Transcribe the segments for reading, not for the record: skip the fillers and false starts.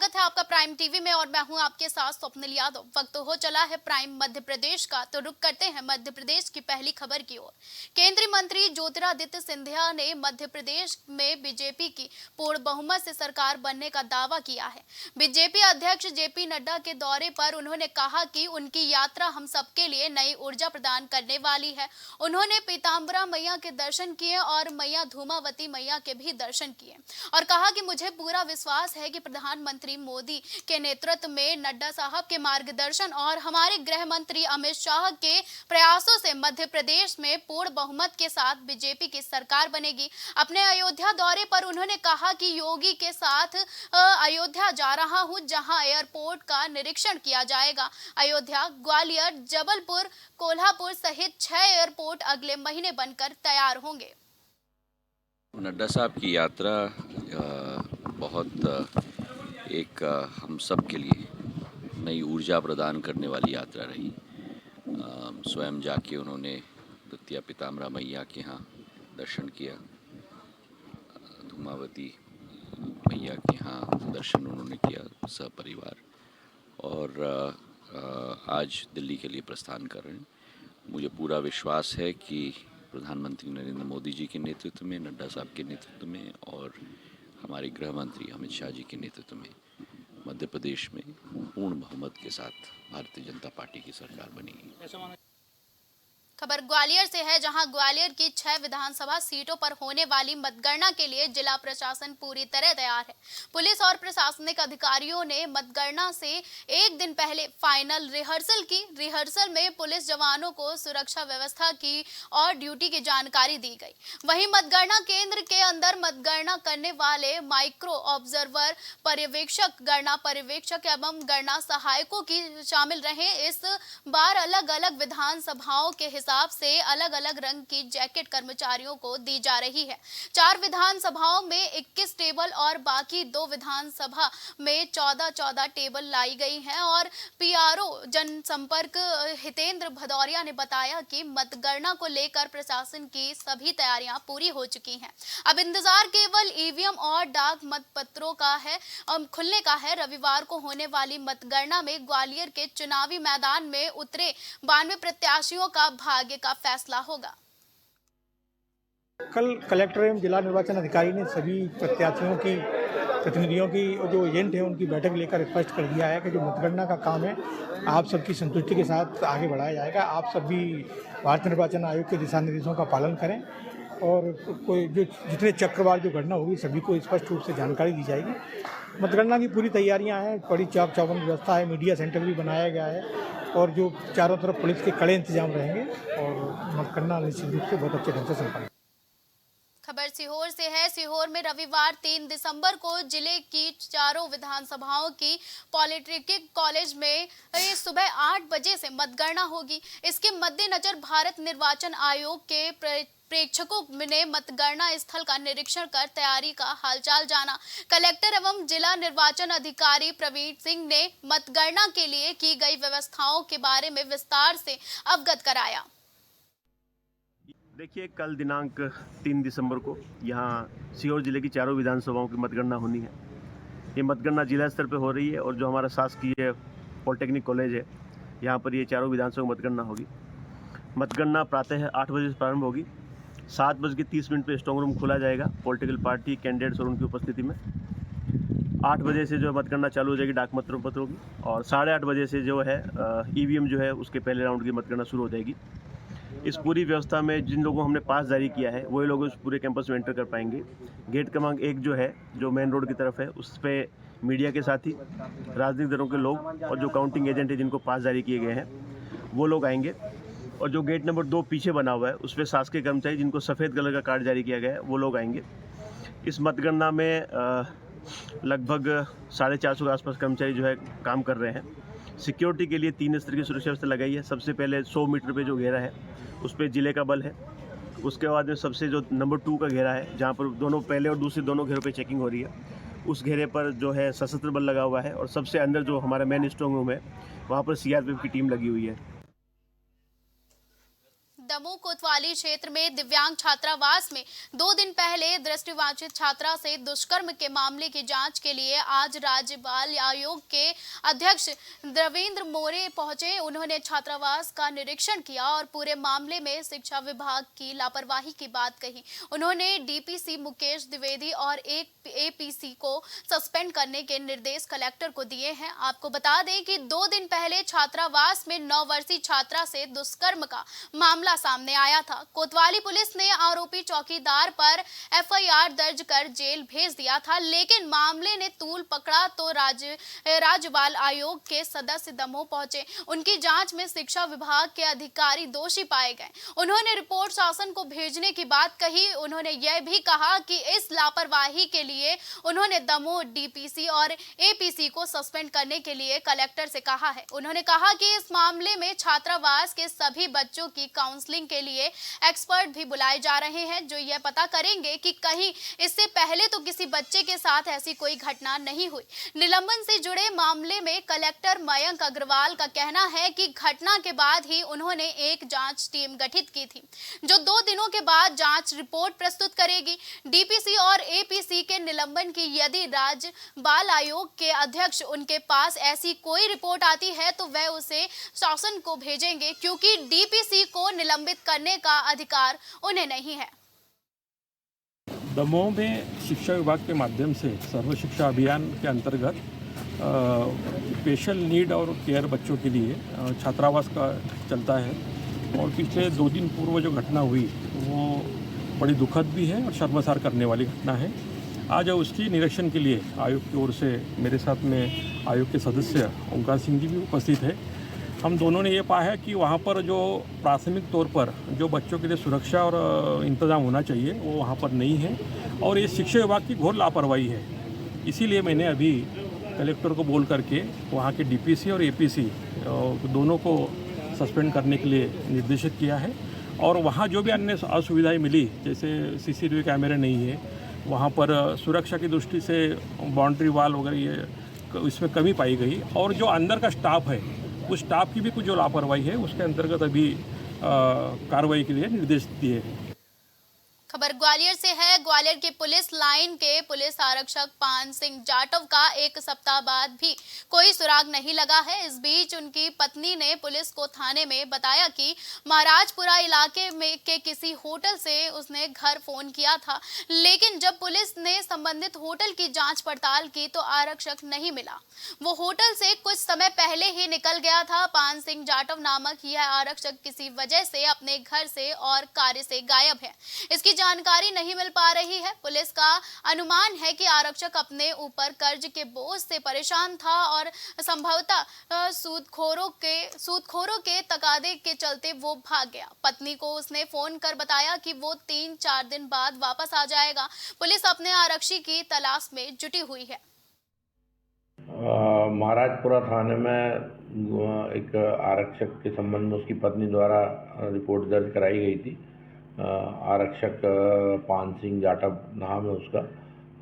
स्वागत है आपका प्राइम टीवी में और मैं हूं आपके साथ स्वप्निल यादव। वक्त हो चला है प्राइम मध्य प्रदेश का, तो रुक करते हैं मध्य प्रदेश की पहली खबर की ओर। केंद्रीय मंत्री ज्योतिरादित्य सिंधिया ने मध्य प्रदेश में बीजेपी की पूर्ण बहुमत से सरकार बनने का दावा किया है। बीजेपी अध्यक्ष जेपी नड्डा के दौरे पर उन्होंने कहा कि उनकी यात्रा हम सबके लिए नई ऊर्जा प्रदान करने वाली है। उन्होंने पीताम्बरा मैया के दर्शन किए और मैया धूमावती मैया के भी दर्शन किए और कहा कि मुझे पूरा विश्वास है कि प्रधानमंत्री मोदी के नेतृत्व में नड्डा साहब के मार्गदर्शन और हमारे गृह मंत्री अमित शाह के प्रयासों से मध्य प्रदेश में पूर्ण बहुमत के साथ बीजेपी की सरकार बनेगी। अपने अयोध्या दौरे पर उन्होंने कहा कि योगी के साथ अयोध्या जा रहा हूं, जहां एयरपोर्ट का निरीक्षण किया जाएगा। अयोध्या, ग्वालियर, जबलपुर, कोल्हापुर सहित 6 एयरपोर्ट अगले महीने बनकर तैयार होंगे। नड्डा साहब की यात्रा बहुत एक हम सब के लिए नई ऊर्जा प्रदान करने वाली यात्रा रही। स्वयं जाके उन्होंने द्वितीय पीताम्बरा मैया के यहाँ दर्शन किया, धूमावती मैया के यहाँ दर्शन उन्होंने किया सपरिवार, और आज दिल्ली के लिए प्रस्थान कर रहे हैं। मुझे पूरा विश्वास है कि प्रधानमंत्री नरेंद्र मोदी जी के नेतृत्व में, नड्डा साहब के नेतृत्व में और हमारे गृह मंत्री अमित शाह जी के नेतृत्व में मध्य प्रदेश में पूर्ण बहुमत के साथ भारतीय जनता पार्टी की सरकार बनेगी। खबर ग्वालियर से है, जहां ग्वालियर की 6 विधानसभा सीटों पर होने वाली मतगणना के लिए जिला प्रशासन पूरी तरह तैयार है। पुलिस और प्रशासनिक अधिकारियों ने मतगणना से एक दिन पहले फाइनल रिहर्सल की। रिहर्सल में पुलिस जवानों को सुरक्षा व्यवस्था की और ड्यूटी की जानकारी दी गई। वहीं मतगणना केंद्र के अंदर मतगणना करने वाले माइक्रो ऑब्जर्वर, पर्यवेक्षक, गणना पर्यवेक्षक एवं गणना सहायकों की शामिल रहे। इस बार अलग अलग विधानसभाओं के हिसाब से अलग अलग रंग की जैकेट कर्मचारियों को दी जा रही है। 4 विधानसभाओं में 21 टेबल और बाकी 2 विधानसभा में 14 टेबल लाई गई हैं। और पीआरओ जनसंपर्क हितेंद्र भदौरिया ने बताया कि मतगणना को लेकर प्रशासन की सभी तैयारियां पूरी हो चुकी हैं। अब इंतजार केवल ईवीएम और डाक मतपत्रों का है और खुलने का है। रविवार को होने वाली मतगणना में ग्वालियर के चुनावी मैदान में उतरे 92 प्रत्याशियों का भाग्य का फैसला होगा। कल कलेक्टर एवं जिला निर्वाचन अधिकारी ने सभी प्रत्याशियों की, प्रतिनिधियों की, जो एजेंट हैं उनकी बैठक लेकर स्पष्ट कर दिया है कि जो मतगणना का काम है आप सबकी संतुष्टि के साथ आगे बढ़ाया जाएगा। आप सब भी भारतीय निर्वाचन आयोग के दिशा निर्देशों का पालन करें और कोई जो जितने चक्रवार जो गणना होगी सभी को स्पष्ट रूप से जानकारी दी जाएगी। मतगणना की पूरी तैयारियां हैं, बड़ी चाक चौबंद व्यवस्था है, मीडिया सेंटर भी बनाया गया है और जो चारों तरफ पुलिस के कड़े इंतजाम रहेंगे और मतगणना निश्चित रूप से बहुत अच्छे ढंग से संपन्न। खबर सीहोर से है। सीहोर में रविवार 3 दिसंबर को जिले की 4 विधानसभाओं की पॉलिटेक्निक कॉलेज में सुबह 8 बजे से मतगणना होगी। इसके मद्देनजर भारत निर्वाचन आयोग के प्रेक्षकों ने मतगणना स्थल का निरीक्षण कर तैयारी का हालचाल जाना। कलेक्टर एवं जिला निर्वाचन अधिकारी प्रवीण सिंह ने मतगणना के लिए की गई व्यवस्थाओं के बारे में विस्तार से अवगत कराया। देखिए, कल दिनांक 3 दिसंबर को यहाँ सीहोर जिले की 4 विधानसभाओं की मतगणना होनी है। ये मतगणना जिला स्तर पर हो रही है और जो हमारा शासकीय पॉलिटेक्निक कॉलेज है यहाँ पर ये 4 विधानसभा मतगणना होगी। मतगणना प्रातः 8 बजे से प्रारंभ होगी। 7:30 पर स्ट्रॉन्ग रूम खोला जाएगा पॉलिटिकल पार्टी कैंडिडेट्स और उनकी उपस्थिति में। 8 बजे से जो मतगणना चालू हो जाएगी डाक मतपत्रों की, और 8:30 बजे से जो है ईवीएम जो है उसके पहले राउंड की मतगणना शुरू हो जाएगी। इस पूरी व्यवस्था में जिन लोगों हमने पास जारी किया है वही लोग उस पूरे कैंपस में एंटर कर पाएंगे। गेट क्रमांक 1 जो है, जो मेन रोड की तरफ है, उस पर मीडिया के साथी, राजनीतिक दलों के लोग और जो काउंटिंग एजेंट है जिनको पास जारी किए गए हैं वो लोग आएंगे। और जो गेट नंबर 2 पीछे बना हुआ है उस पर शासकीय कर्मचारी जिनको सफ़ेद कलर का कार्ड जारी किया गया है वो लोग आएंगे। इस मतगणना में लगभग 450 के आसपास कर्मचारी जो है काम कर रहे हैं। सिक्योरिटी के लिए 3 स्तर की सुरक्षा व्यवस्था लगाई है। सबसे पहले 100 मीटर पे जो घेरा है उस पर जिले का बल है। उसके बाद में सबसे जो नंबर 2 का घेरा है, जहाँ पर दोनों पहले और दूसरे दोनों घेरों पे चेकिंग हो रही है, उस घेरे पर जो है सशस्त्र बल लगा हुआ है। और सबसे अंदर जो हमारा मेन स्ट्रॉन्ग रूम है वहाँ पर सीआरपीएफ की टीम लगी हुई है। दमोह कोतवाली क्षेत्र में दिव्यांग छात्रावास में 2 दिन पहले दृष्टिवांचित छात्रा से दुष्कर्म के मामले की जांच के लिए आज राज्य बाल आयोग के अध्यक्ष देवेंद्र मोरे पहुंचे। उन्होंने छात्रावास का निरीक्षण किया और पूरे मामले में शिक्षा विभाग की लापरवाही की बात कही। उन्होंने डीपीसी मुकेश द्विवेदी और एक एपीसी को सस्पेंड करने के निर्देश कलेक्टर को दिए हैं। आपको बता दें कि 2 दिन पहले छात्रावास में 9 वर्षीय छात्रा से दुष्कर्म का मामला सामने आया था। कोतवाली पुलिस ने आरोपी चौकीदार पर एफआईआर दर्ज कर जेल भेज दिया था, लेकिन मामले ने तूल पकड़ा तो राज्य बाल आयोग के सदस्य दमोह पहुंचे। उनकी जांच में शिक्षा विभाग के अधिकारी दोषी पाए गए। उन्होंने रिपोर्ट शासन को भेजने की बात कही। उन्होंने यह भी कहा कि इस लापरवाही के लिए उन्होंने दमोह डीपीसी और एपीसी को सस्पेंड करने के लिए कलेक्टर से कहा है। उन्होंने कहा कि इस मामले में छात्रावास के सभी बच्चों की काउंसलिंग के लिए एक्सपर्ट भी बुलाए जा रहे हैं, जो यह पता करेंगे कि कहीं इससे पहले तो किसी बच्चे के साथ ऐसी कोई घटना नहीं हुई। निलंबन से जुड़े मामले में कलेक्टर मयंक अग्रवाल का कहना है कि घटना के बाद ही उन्होंने एक जांच टीम गठित की थी, जो 2 दिनों के बाद जांच रिपोर्ट प्रस्तुत करेगी। डीपीसी और एपीसी के निलंबन की यदि राज्य बाल आयोग के अध्यक्ष उनके पास ऐसी कोई रिपोर्ट आती है तो वह उसे शासन को भेजेंगे, क्योंकि डीपीसी को निलंबित करने का अधिकार उन्हें नहीं है। दमोह में शिक्षा विभाग के माध्यम से सर्व शिक्षा अभियान के अंतर्गत स्पेशल नीड और केयर बच्चों के लिए छात्रावास का चलता है और पिछले 2 दिन पूर्व जो घटना हुई वो बड़ी दुखद भी है और शर्मसार करने वाली घटना है। आज उसकी निरीक्षण के लिए आयोग की ओर से मेरे साथ में आयोग के सदस्य ओंकार सिंह जी भी उपस्थित है। हम दोनों ने ये पाया है कि वहाँ पर जो प्राथमिक तौर पर जो बच्चों के लिए सुरक्षा और इंतज़ाम होना चाहिए वो वहाँ पर नहीं है और ये शिक्षा विभाग की घोर लापरवाही है। इसीलिए मैंने अभी कलेक्टर को बोल करके वहाँ के डीपीसी और एपीसी दोनों को सस्पेंड करने के लिए निर्देशित किया है और वहाँ जो भी अन्य असुविधाएं मिली, जैसे सीसीटीवी कैमरे नहीं है, वहाँ पर सुरक्षा की दृष्टि से बाउंड्री वाल वगैरह ये इसमें कमी पाई गई और जो अंदर का स्टाफ है उस स्टाफ की भी कुछ जो लापरवाही है उसके अंतर्गत अभी कार्रवाई के लिए निर्देश दिए हैं। खबर ग्वालियर से है। ग्वालियर की पुलिस लाइन के पुलिस आरक्षक पान सिंह जाटव का 1 सप्ताह बाद भी कोई सुराग नहीं लगा है। इस बीच उनकी पत्नी ने पुलिस को थाने में बताया कि महाराजपुरा इलाके में के किसी होटल से उसने घर फोन किया था, लेकिन जब पुलिस ने संबंधित होटल की जांच पड़ताल की तो आरक्षक नहीं मिला। वो होटल से कुछ समय पहले ही निकल गया था। पान सिंह जाटव नामक यह आरक्षक किसी वजह से अपने घर से और कार्य से गायब है। इसकी जानकारी नहीं मिल पा रही है। पुलिस का अनुमान है कि आरक्षक अपने ऊपर कर्ज के बोझ से परेशान था और संभवतः सूदखोरों के तकादे के चलते वो भाग गया। पत्नी को उसने फोन कर बताया कि वो 3-4 दिन बाद वापस आ जाएगा। पुलिस अपने आरक्षी की तलाश में जुटी हुई है। महाराजपुरा थाने में एक आरक्षक के संबंध में उसकी पत्नी द्वारा रिपोर्ट दर्ज कराई गई थी। आरक्षक पान सिंह जाटव नाम है उसका।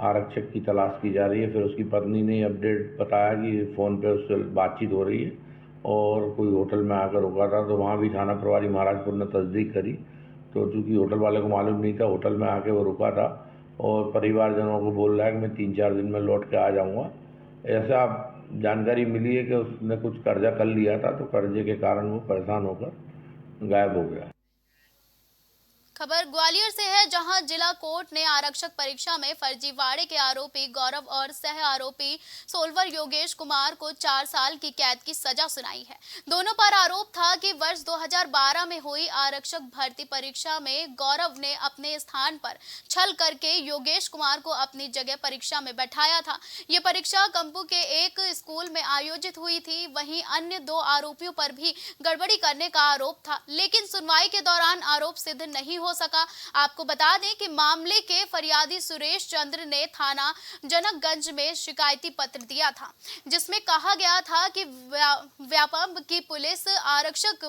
आरक्षक की तलाश की जा रही है। फिर उसकी पत्नी ने अपडेट बताया कि फ़ोन पे उससे बातचीत हो रही है और कोई होटल में आकर रुका था, तो वहाँ भी थाना प्रभारी महाराजपुर ने तस्दीक करी। तो चूँकि होटल वाले को मालूम नहीं था, होटल में आके वो रुका था और परिवारजनों को बोल रहा है कि मैं 3-4 दिन में लौट के आ जाऊँगा। ऐसा जानकारी मिली है कि उसने कुछ कर्जा कर लिया था, तो कर्जे के कारण वो परेशान होकर गायब हो गया। खबर ग्वालियर से है, जहां जिला कोर्ट ने आरक्षक परीक्षा में फर्जीवाड़े के आरोपी गौरव और सह आरोपी सोलवर योगेश कुमार को 4 साल की कैद की सजा सुनाई है। दोनों पर आरोप था कि वर्ष 2012 में हुई आरक्षक भर्ती परीक्षा में गौरव ने अपने स्थान पर छल करके योगेश कुमार को अपनी जगह परीक्षा में बैठाया था। ये परीक्षा कंपू के एक स्कूल में आयोजित हुई थी। वहीं अन्य 2 आरोपियों पर भी गड़बड़ी करने का आरोप था, लेकिन सुनवाई के दौरान आरोप सिद्ध नहीं हो सका। आपको बता दें कि मामले के फरियादी सुरेश चंद्र ने थाना जनकगंज में शिकायती पत्र दिया था, जिसमें कहा गया था कि व्यापम की पुलिस आरक्षक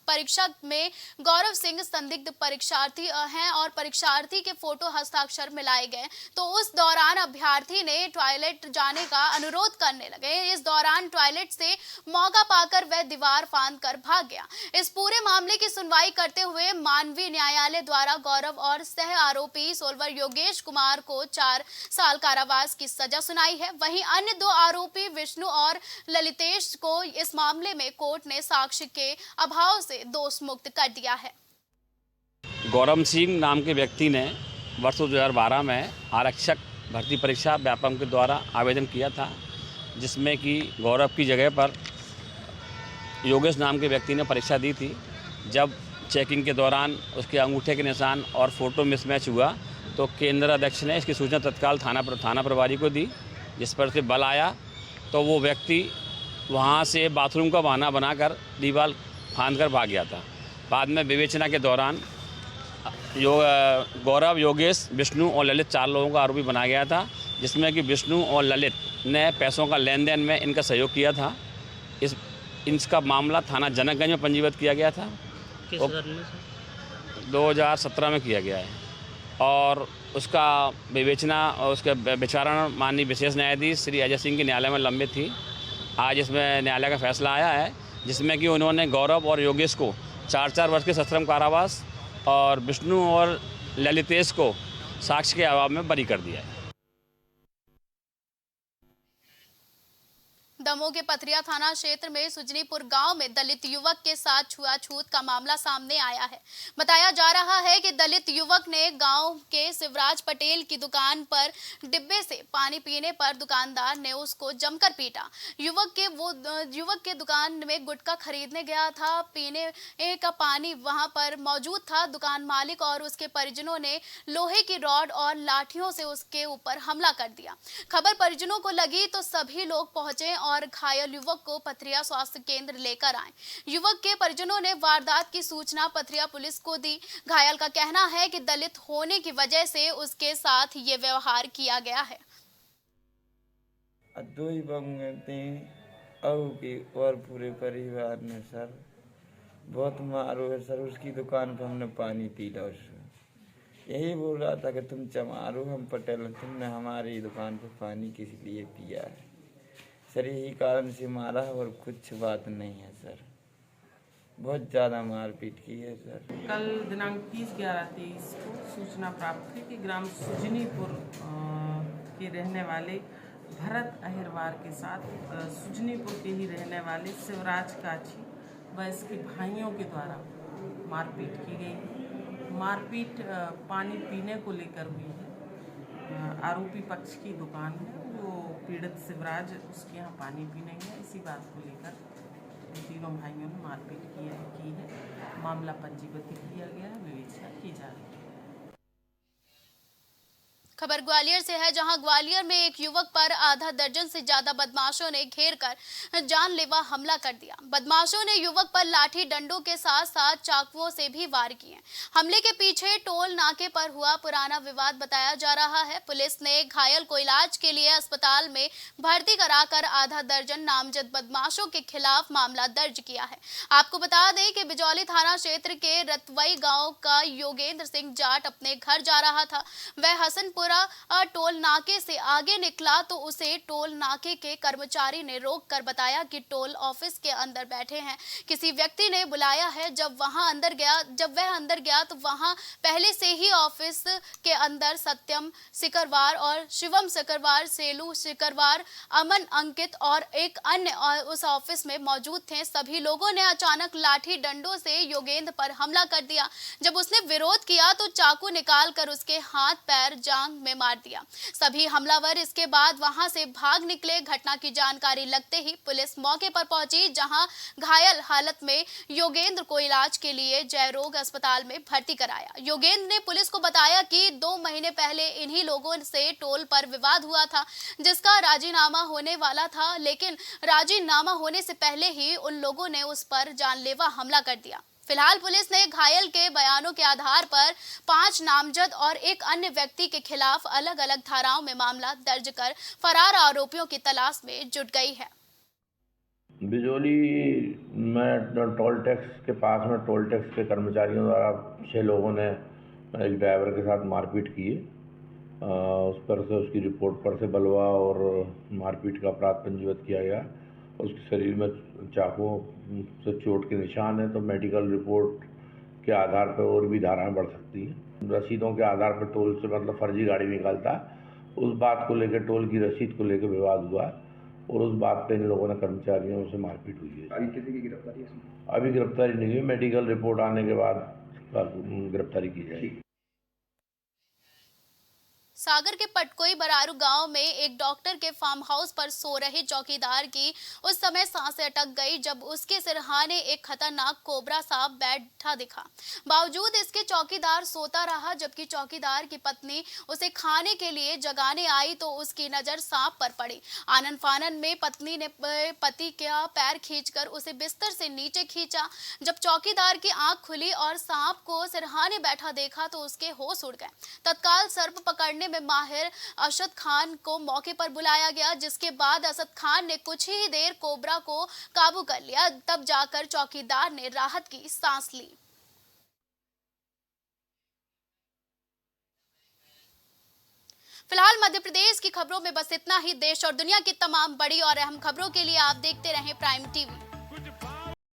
परीक्षा में गौरव सिंह संदिग्ध परीक्षार्थी हैं और परीक्षार्थी के फोटो हस्ताक्षर मिलाए गए, तो उस दौरान अभ्यर्थी ने टॉयलेट जाने का अनुरोध करने लगे। इस दौरान टॉयलेट से मौका पाकर वह दीवार फांद कर भाग गया। इस पूरे मामले की सुनवाई करते हुए मानवीय न्यायालय द्वारा गौरव और सह आरोपी सोलवर योगेश कुमार को 4 साल कारावास की सजा सुनाई है। वहीं अन्य 2 आरोपी विष्णु और ललितेश को इस मामले में कोर्ट ने साक्ष्य के अभाव से दोष मुक्त कर दिया है। गौरव सिंह नाम के व्यक्ति ने वर्ष 2012 में आरक्षक भर्ती परीक्षा व्यापम के द्वारा आवेदन किया था, जिसमें कि गौरव की जगह पर योगेश नाम के व्यक्ति ने परीक्षा दी थी। जब चेकिंग के दौरान उसके अंगूठे के निशान और फ़ोटो मिसमैच हुआ तो केंद्र अध्यक्ष ने इसकी सूचना तत्काल थाना प्रभारी को दी, जिस पर से बल आया तो वो व्यक्ति वहाँ से बाथरूम का बहाना बनाकर दीवार फांद कर भाग गया था। बाद में विवेचना के दौरान गौरव, योगेश, विष्णु और ललित 4 लोगों का आरोपी बनाया गया था, जिसमें कि विष्णु और ललित ने पैसों का लेन देन में इनका सहयोग किया था। इसका मामला थाना जनकगंज में पंजीबद्ध किया गया था। 2017 में किया गया है और उसका विवेचना और उसका विचारण माननीय विशेष न्यायाधीश श्री अजय सिंह के न्यायालय में लंबित थी। आज इसमें न्यायालय का फैसला आया है, जिसमें कि उन्होंने गौरव और योगेश को 4-4 वर्ष के सश्रम कारावास और विष्णु और ललितेश को साक्ष्य के अभाव में बरी कर दिया है। दमोह के पथरिया थाना क्षेत्र में सुजनीपुर गांव में दलित युवक के साथ छुआछूत का मामला सामने आया है। बताया जा रहा है कि दलित युवक ने गांव के शिवराज पटेल की दुकान पर डिब्बे से पानी पीने पर दुकानदार ने उसको जमकर पीटा। युवक के दुकान में गुटखा खरीदने गया था। पीने का पानी वहां पर मौजूद था। दुकान मालिक और उसके परिजनों ने लोहे की रॉड और लाठियों से उसके ऊपर हमला कर दिया। खबर परिजनों को लगी तो सभी लोग पहुंचे और घायल युवक को पथरिया स्वास्थ्य केंद्र लेकर आए। युवक के परिजनों ने वारदात की सूचना पथरिया पुलिस को दी। घायल का कहना है कि दलित होने की वजह से उसके साथ ये व्यवहार किया गया है। दो ही और पूरे परिवार ने सर बहुत मारो है सर। उसकी दुकान पर हमने पानी पीला। उसको यही बोल रहा था कि तुम चमारो, हम पटेल, तुमने हमारी दुकान पर पानी किस लिए पिया है सर। यही कारण से मारा है और कुछ बात नहीं है सर। बहुत ज़्यादा मारपीट की है सर। कल दिनांक 30/11/23 को सूचना प्राप्त हुई कि ग्राम सुजनीपुर के रहने वाले भरत अहिरवार के साथ सुजनीपुर के ही रहने वाले शिवराज काछी व इसके भाइयों के द्वारा मारपीट की गई। मारपीट पानी पीने को लेकर हुई है। आरोपी पक्ष की दुकान है, वो पीड़ित शिवराज उसके यहाँ पानी पीने गया। इसी बात को लेकर तीनों भाइयों ने मारपीट की है। मामला पंजीबद्ध किया गया है, विवेचना की जा रही है। खबर ग्वालियर से है, जहां ग्वालियर में एक युवक पर आधा दर्जन से ज्यादा बदमाशों ने घेरकर जानलेवा हमला कर दिया। बदमाशों ने युवक पर लाठी डंडों के साथ साथ चाकुओं से भी वार किए। हमले के पीछे टोल नाके पर हुआ पुराना विवाद बताया जा रहा है। पुलिस ने घायल को इलाज के लिए अस्पताल में भर्ती कराकर आधा दर्जन नामजद बदमाशों के खिलाफ मामला दर्ज किया है। आपको बता दें कि बिजौली थाना क्षेत्र के रतवई गाँव का योगेंद्र सिंह जाट अपने घर जा रहा था। वह हसनपुर टोल नाके से आगे निकला तो उसे टोल नाके के कर्मचारी ने रोककर बताया कि टोल ऑफिस के अंदर बैठे हैं, किसी व्यक्ति ने बुलाया है। जब वह अंदर गया तो वहां पहले से ही ऑफिस के अंदर सत्यम सिकरवार और शिवम सिकरवार, सेलू सिकरवार, अमन अंकित और एक अन्य उस ऑफिस में मौजूद थे। सभी लोगों ने अचानक लाठी डंडों से योगेंद्र पर हमला कर दिया। जब उसने विरोध किया तो चाकू निकालकर उसके हाथ, पैर, जांघ में मार दिया। सभी हमलावर इसके बाद वहां से भाग निकले। घटना की जानकारी लगते ही पुलिस मौके पर पहुंची, जहां घायल हालत में योगेंद्र को इलाज के लिए जयरोग अस्पताल में भर्ती कराया। योगेंद्र ने पुलिस को बताया कि 2 महीने पहले इन्हीं लोगों से टोल पर विवाद हुआ था, जिसका राजीनामा होने वाला था, लेकिन राजीनामा होने से पहले ही उन लोगों ने उस पर जानलेवा हमला कर दिया। फिलहाल पुलिस ने घायल के बयानों के आधार पर 5 नामजद और एक अन्य व्यक्ति के खिलाफ अलग अलग धाराओं में मामला दर्ज कर फरार आरोपियों की तलाश में जुट गई है। बिजोली में टोल टैक्स के पास में टोल टैक्स के कर्मचारियों द्वारा 6 लोगों ने एक ड्राइवर के साथ मारपीट की है। उस पर से उसकी रिपोर्ट पर से बलवा और मारपीट का अपराध पंजीबद्ध किया गया। उसके शरीर में चाकुओं से चोट के निशान है, तो मेडिकल रिपोर्ट के आधार पर और भी धाराएं बढ़ सकती हैं। रसीदों के आधार पर टोल से मतलब फर्जी गाड़ी निकालता है, उस बात को लेकर टोल की रसीद को लेकर विवाद हुआ और उस बात पे इन लोगों ने कर्मचारियों से मारपीट हुई है। अभी किसी की गिरफ्तारी है? अभी गिरफ्तारी नहीं हुई, मेडिकल रिपोर्ट आने के बाद गिरफ्तारी की जाएगी। सागर के पटकोई बरारू गांव में एक डॉक्टर के फार्म हाउस पर सो रहे चौकीदार की उस समय सांसें अटक गई जब उसके सिरहाने एक खतरनाक कोबरा सांप बैठा दिखा। बावजूद इसके चौकीदार सोता रहा, जबकि चौकीदार की पत्नी उसे खाने के लिए जगाने आई तो उसकी नजर सांप पर पड़ी। आनन फानन में पत्नी ने पति का पैर खींचकर उसे बिस्तर से नीचे खींचा। जब चौकीदार की आंख खुली और सांप को सिरहाने बैठा देखा तो उसके होश उड़ गए। तत्काल सर्प पकड़ने में माहिर असद खान को मौके पर बुलाया गया, जिसके बाद असद खान ने कुछ ही देर कोबरा को काबू कर लिया। तब जाकर चौकीदार ने राहत की सांस ली। फिलहाल मध्य प्रदेश की खबरों में बस इतना ही। देश और दुनिया की तमाम बड़ी और अहम खबरों के लिए आप देखते रहें प्राइम टीवी।